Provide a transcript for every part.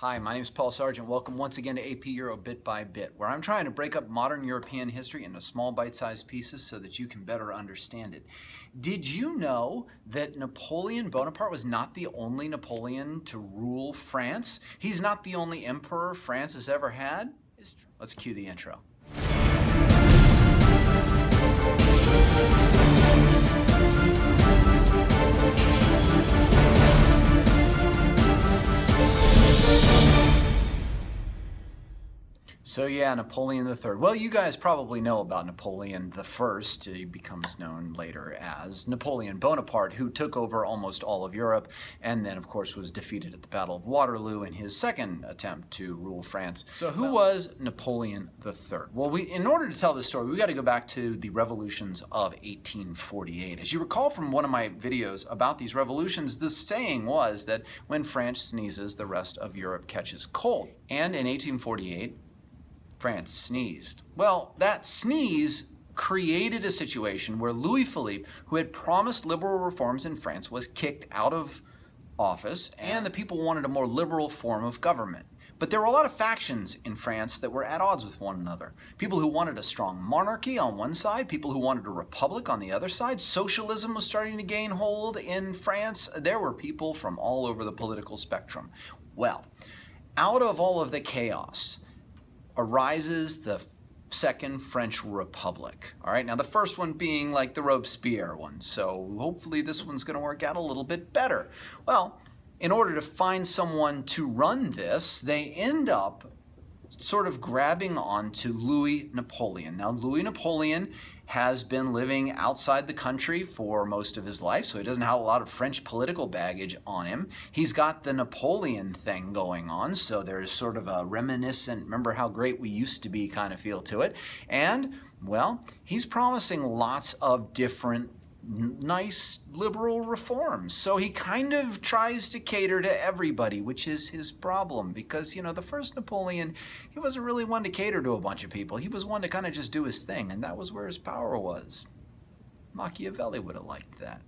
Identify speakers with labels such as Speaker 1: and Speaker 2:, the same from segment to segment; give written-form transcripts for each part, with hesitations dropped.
Speaker 1: Hi, my name is Paul Sargent. Welcome once again to AP Euro Bit by Bit, where I'm trying to break up modern European history into small bite-sized pieces so that you can better understand it. Did you know that Napoleon Bonaparte was not the only Napoleon to rule France? He's not the only emperor France has ever had? Let's cue the intro. So yeah, Napoleon III. Well, you guys probably know about Napoleon I. He becomes known later as Napoleon Bonaparte, who took over almost all of Europe and then, of course, was defeated at the Battle of Waterloo in his second attempt to rule France. So who was Napoleon III? Well, in order to tell this story, we got to go back to the revolutions of 1848. As you recall from one of my videos about these revolutions, the saying was that when France sneezes, the rest of Europe catches cold. And in 1848, France sneezed. Well, that sneeze created a situation where Louis Philippe, who had promised liberal reforms in France, was kicked out of office, and the people wanted a more liberal form of government. But there were a lot of factions in France that were at odds with one another. People who wanted a strong monarchy on one side, people who wanted a republic on the other side. Socialism was starting to gain hold in France. There were people from all over the political spectrum. Well, out of all of the chaos arises the Second French Republic. All right, now the first one being like the Robespierre one, so hopefully this one's going to work out a little bit better. Well, in order to find someone to run this, they end up sort of grabbing onto Louis Napoleon. Now, Louis Napoleon has been living outside the country for most of his life, so he doesn't have a lot of French political baggage on him. He's got the Napoleon thing going on, so there's sort of a reminiscent, remember how great we used to be kind of feel to it. And, well, he's promising lots of different nice liberal reforms. So he kind of tries to cater to everybody, which is his problem because, you know, the first Napoleon, he wasn't really one to cater to a bunch of people. He was one to kind of just do his thing, and that was where his power was. Machiavelli would have liked that.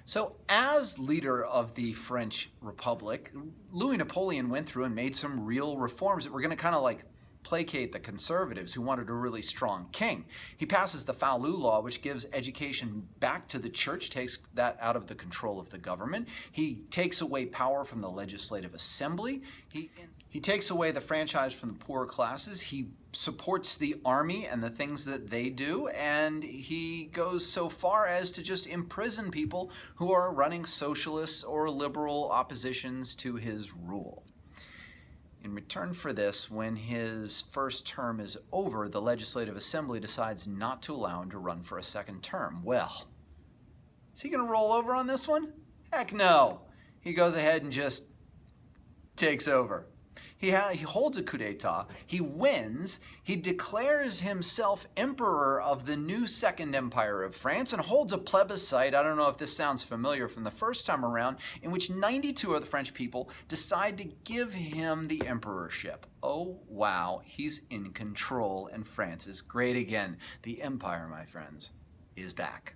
Speaker 1: So as leader of the French Republic, Louis Napoleon went through and made some real reforms that were going to kind of like placate the conservatives who wanted a really strong king. He passes the Falloux Law, which gives education back to the church, takes that out of the control of the government. He takes away power from the legislative assembly. He takes away the franchise from the poorer classes. He supports the army and the things that they do, and he goes so far as to just imprison people who are running socialist or liberal oppositions to his rule. In return for this, when his first term is over, the Legislative Assembly decides not to allow him to run for a second term. Well, is he going to roll over on this one? Heck no. He goes ahead and just takes over. He holds a coup d'etat, he wins, he declares himself emperor of the new Second Empire of France and holds a plebiscite, I don't know if this sounds familiar from the first time around, in which 92 of the French people decide to give him the emperorship. Oh wow, he's in control and France is great again. The empire, my friends, is back.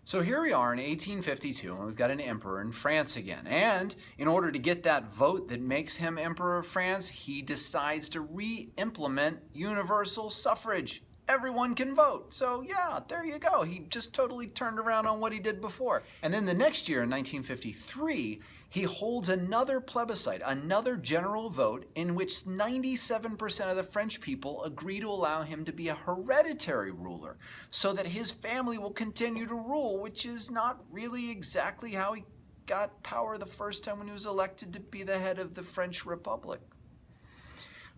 Speaker 1: So here we are in 1852, and we've got an emperor in France again. And in order to get that vote that makes him emperor of France, he decides to re-implement universal suffrage. Everyone can vote. So yeah, there you go. He just totally turned around on what he did before. And then the next year, in 1953, he holds another plebiscite, another general vote, in which 97% of the French people agree to allow him to be a hereditary ruler, so that his family will continue to rule, which is not really exactly how he got power the first time when he was elected to be the head of the French Republic.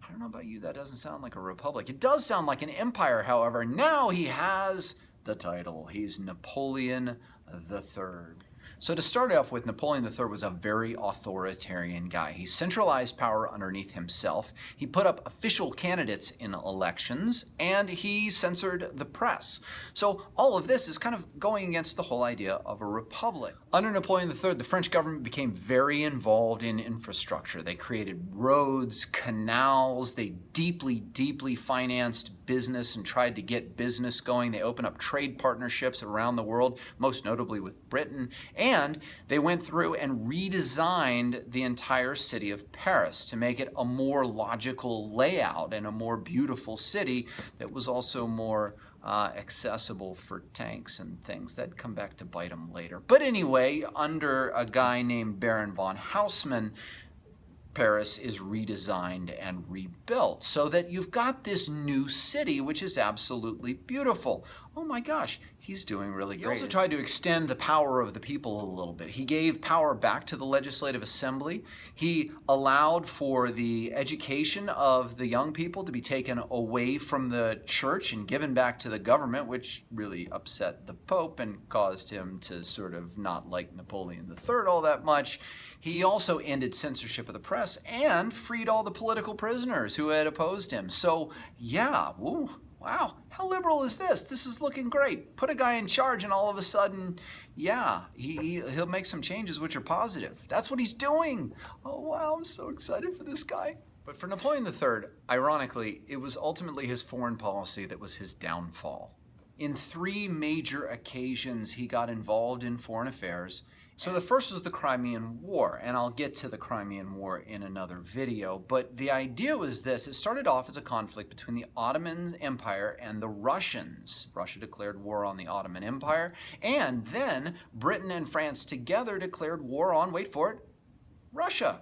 Speaker 1: I don't know about you, that doesn't sound like a republic. It does sound like an empire, however. Now he has the title. He's Napoleon III. So to start off with, Napoleon III was a very authoritarian guy. He centralized power underneath himself. He put up official candidates in elections, and he censored the press. So all of this is kind of going against the whole idea of a republic. Under Napoleon III, the French government became very involved in infrastructure. They created roads, canals, they deeply financed business and tried to get business going. They opened up trade partnerships around the world, most notably with Britain. And they went through and redesigned the entire city of Paris to make it a more logical layout and a more beautiful city that was also more accessible for tanks and things that come back to bite them later. But anyway, under a guy named Baron von Haussmann, Paris is redesigned and rebuilt so that you've got this new city, which is absolutely beautiful. Oh my gosh, he's doing really great. He also tried to extend the power of the people a little bit. He gave power back to the Legislative Assembly. He allowed for the education of the young people to be taken away from the church and given back to the government, which really upset the Pope and caused him to sort of not like Napoleon III all that much. He also ended censorship of the press and freed all the political prisoners who had opposed him. So yeah, woo, wow, how liberal is this? This is looking great. Put a guy in charge and all of a sudden, yeah, he'll make some changes which are positive. That's what he's doing. Oh wow, I'm so excited for this guy. But for Napoleon III, ironically, it was ultimately his foreign policy that was his downfall. In 3 major occasions, he got involved in foreign affairs. So the first was the Crimean War, and I'll get to the Crimean War in another video, but the idea was this. It started off as a conflict between the Ottoman Empire and the Russians. Russia declared war on the Ottoman Empire, and then Britain and France together declared war on, wait for it, Russia.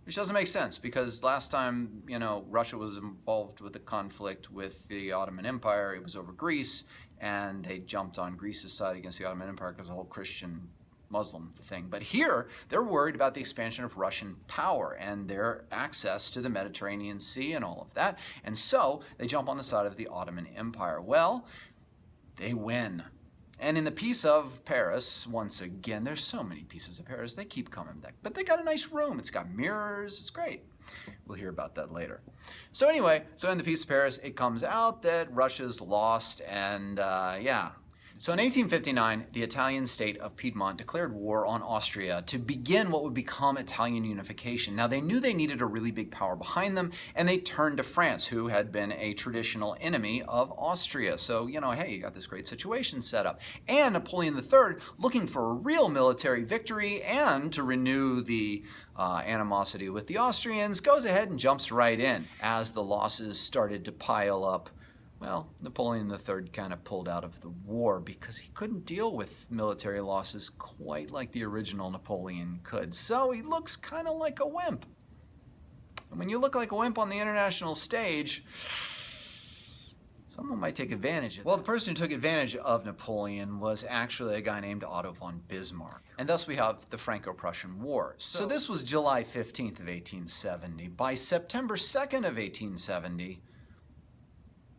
Speaker 1: Which doesn't make sense because last time, Russia was involved with the conflict with the Ottoman Empire, it was over Greece, and they jumped on Greece's side against the Ottoman Empire because the whole Christian Muslim thing. But here, they're worried about the expansion of Russian power and their access to the Mediterranean Sea and all of that. And so they jump on the side of the Ottoman Empire. Well, they win. And in the Peace of Paris, once again, there's so many pieces of Paris, they keep coming back. But they got a nice room. It's got mirrors. It's great. We'll hear about that later. So anyway, so in the Peace of Paris, it comes out that Russia's lost and yeah. So in 1859, the Italian state of Piedmont declared war on Austria to begin what would become Italian unification. Now, they knew they needed a really big power behind them, and they turned to France, who had been a traditional enemy of Austria. So, hey, you got this great situation set up. And Napoleon III, looking for a real military victory and to renew the animosity with the Austrians, goes ahead and jumps right in. As the losses started to pile up, well, Napoleon III kind of pulled out of the war because he couldn't deal with military losses quite like the original Napoleon could. So he looks kind of like a wimp. And when you look like a wimp on the international stage, someone might take advantage of it. Well, the person who took advantage of Napoleon was actually a guy named Otto von Bismarck. And thus we have the Franco-Prussian War. So this was July 15th of 1870. By September 2nd of 1870,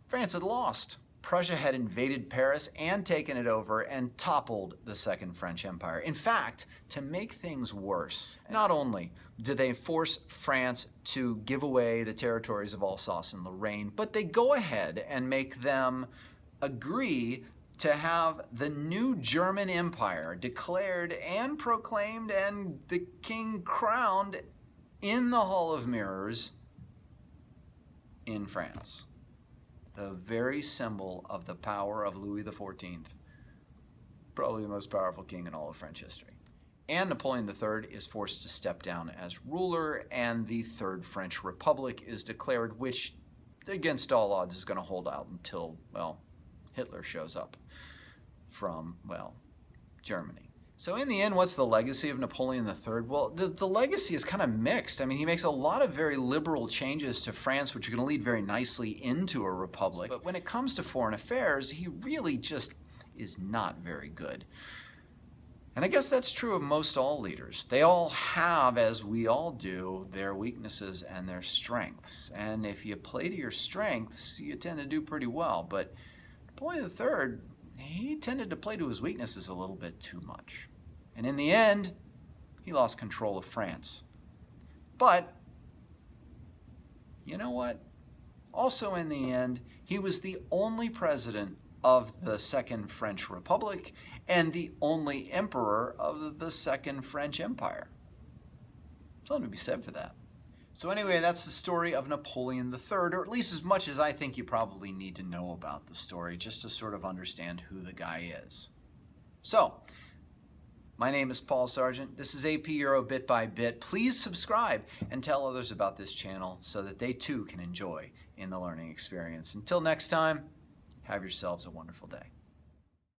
Speaker 1: France had lost. Prussia had invaded Paris and taken it over and toppled the Second French Empire. In fact, to make things worse, not only did they force France to give away the territories of Alsace and Lorraine, but they go ahead and make them agree to have the new German Empire declared and proclaimed and the king crowned in the Hall of Mirrors in France. The very symbol of the power of Louis XIV, probably the most powerful king in all of French history. And Napoleon III is forced to step down as ruler, and the Third French Republic is declared, which, against all odds, is going to hold out until, well, Hitler shows up from, well, Germany. So in the end, what's the legacy of Napoleon III? Well, the legacy is kind of mixed. I mean, he makes a lot of very liberal changes to France, which are going to lead very nicely into a republic. But when it comes to foreign affairs, he really just is not very good. And I guess that's true of most all leaders. They all have, as we all do, their weaknesses and their strengths. And if you play to your strengths, you tend to do pretty well. But Napoleon III, he tended to play to his weaknesses a little bit too much. And in the end, he lost control of France. But, you know what? Also in the end, he was the only president of the Second French Republic and the only emperor of the Second French Empire. Something to be said for that. So anyway, that's the story of Napoleon III, or at least as much as I think you probably need to know about the story, just to sort of understand who the guy is. So, My name is Paul Sargent. This is AP Euro Bit by Bit. Please subscribe and tell others about this channel so that they too can enjoy in the learning experience. Until next time, have yourselves a wonderful day.